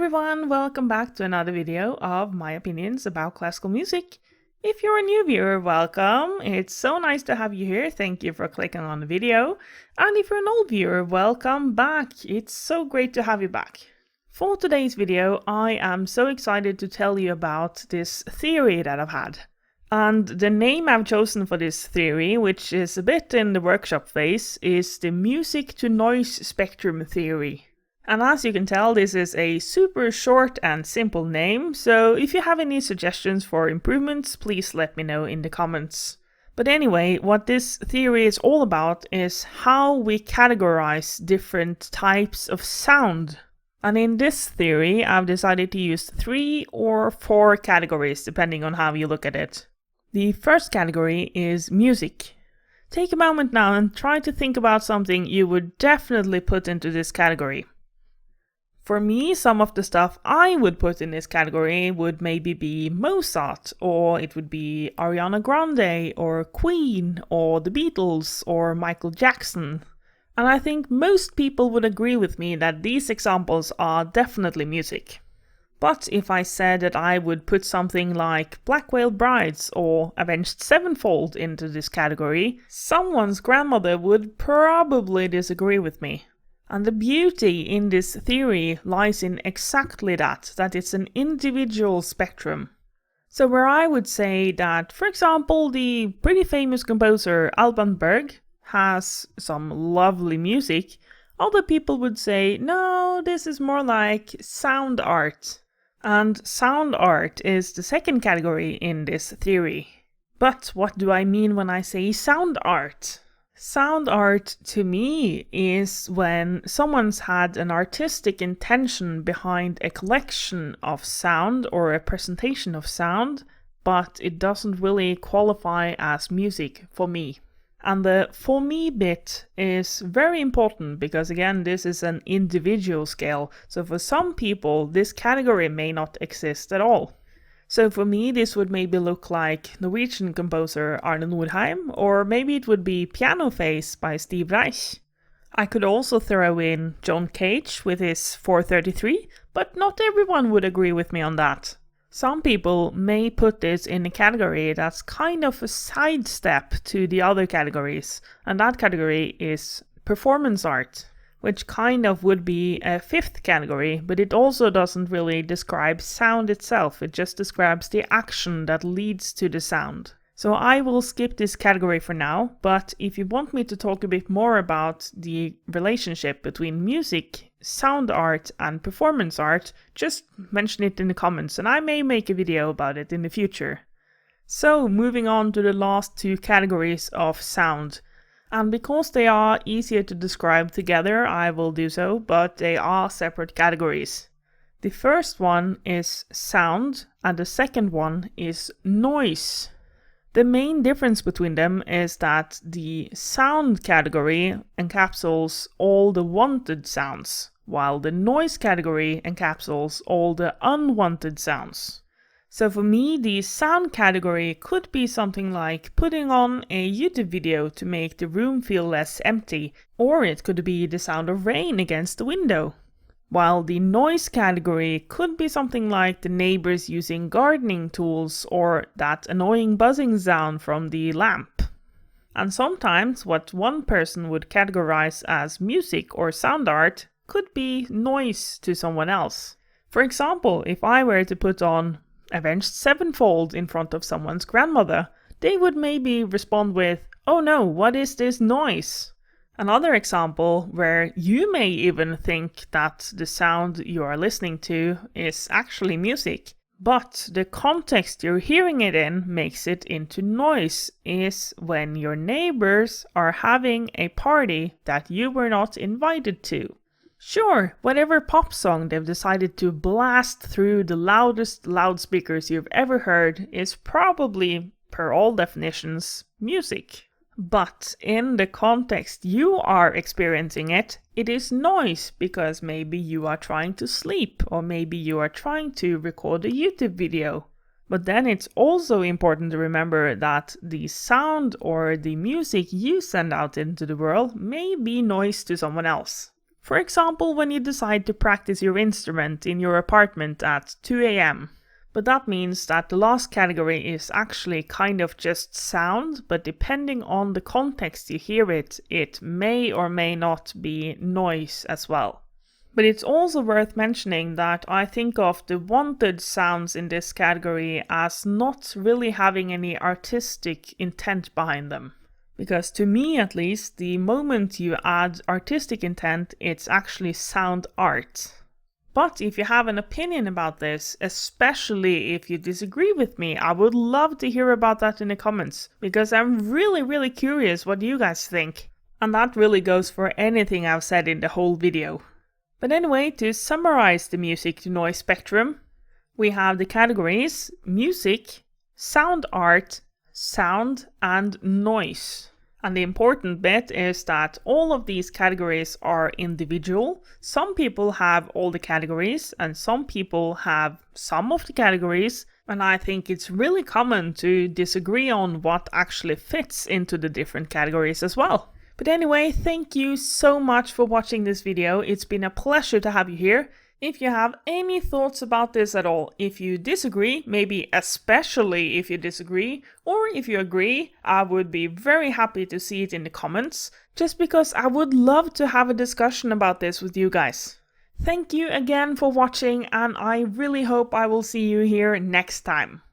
everyone, welcome back to another video of my opinions about classical music. If you're a new viewer, welcome. It's so nice to have you here. Thank you for clicking on the video. And if you're an old viewer, welcome back. It's so great to have you back. For today's video, I am so excited to tell you about this theory that I've had. And the name I've chosen for this theory, which is a bit in the workshop phase, is the music to noise spectrum theory. And as you can tell, this is a super short and simple name, so if you have any suggestions for improvements, please let me know in the comments. But anyway, what this theory is all about is how we categorize different types of sound. And in this theory, I've decided to use 3 or 4 categories, depending on how you look at it. The first category is music. Take a moment now and try to think about something you would definitely put into this category. For me, some of the stuff I would put in this category would maybe be Mozart, or it would be Ariana Grande, or Queen, or the Beatles, or Michael Jackson. And I think most people would agree with me that these examples are definitely music. But if I said that I would put something like Black Veil Brides or Avenged Sevenfold into this category, someone's grandmother would probably disagree with me. And the beauty in this theory lies in exactly that it's an individual spectrum. So where I would say that, for example, the pretty famous composer Alban Berg has some lovely music, other people would say, no, this is more like sound art. And sound art is the second category in this theory. But what do I mean when I say sound art? Sound art to me is when someone's had an artistic intention behind a collection of sound or a presentation of sound, but it doesn't really qualify as music for me. And the for me bit is very important because, again, this is an individual scale. So for some people, this category may not exist at all. So for me, this would maybe look like Norwegian composer Arne Nordheim, or maybe it would be Piano Face by Steve Reich. I could also throw in John Cage with his 433, but not everyone would agree with me on that. Some people may put this in a category that's kind of a sidestep to the other categories, and that category is performance art, which kind of would be a 5th category, but it also doesn't really describe sound itself, it just describes the action that leads to the sound. So I will skip this category for now, but if you want me to talk a bit more about the relationship between music, sound art and performance art, just mention it in the comments and I may make a video about it in the future. So moving on to the last 2 categories of sound. And because they are easier to describe together, I will do so, but they are separate categories. The first one is sound and the second one is noise. The main difference between them is that the sound category encapsulates all the wanted sounds, while the noise category encapsulates all the unwanted sounds. So for me, the sound category could be something like putting on a YouTube video to make the room feel less empty, or it could be the sound of rain against the window. While the noise category could be something like the neighbors using gardening tools or that annoying buzzing sound from the lamp. And sometimes what one person would categorize as music or sound art could be noise to someone else. For example, if I were to put on Avenged Sevenfold in front of someone's grandmother, they would maybe respond with, "Oh no, what is this noise?" Another example where you may even think that the sound you are listening to is actually music, but the context you're hearing it in makes it into noise, is when your neighbors are having a party that you were not invited to. Sure, whatever pop song they've decided to blast through the loudest loudspeakers you've ever heard is probably, per all definitions, music. But in the context you are experiencing it, it is noise because maybe you are trying to sleep or maybe you are trying to record a YouTube video. But then it's also important to remember that the sound or the music you send out into the world may be noise to someone else. For example, when you decide to practice your instrument in your apartment at 2 a.m. But that means that the last category is actually kind of just sound, but depending on the context you hear it, it may or may not be noise as well. But it's also worth mentioning that I think of the wanted sounds in this category as not really having any artistic intent behind them. Because to me at least, the moment you add artistic intent, it's actually sound art. But if you have an opinion about this, especially if you disagree with me, I would love to hear about that in the comments, because I'm really curious what you guys think. And that really goes for anything I've said in the whole video. But anyway, to summarize the music to noise spectrum, we have the categories music, sound art, sound, and noise. And the important bit is that all of these categories are individual. Some people have all the categories and some people have some of the categories. And I think it's really common to disagree on what actually fits into the different categories as well. But anyway, thank you so much for watching this video. It's been a pleasure to have you here. If you have any thoughts about this at all, if you disagree, maybe especially if you disagree, or if you agree, I would be very happy to see it in the comments, just because I would love to have a discussion about this with you guys. Thank you again for watching, and I really hope I will see you here next time.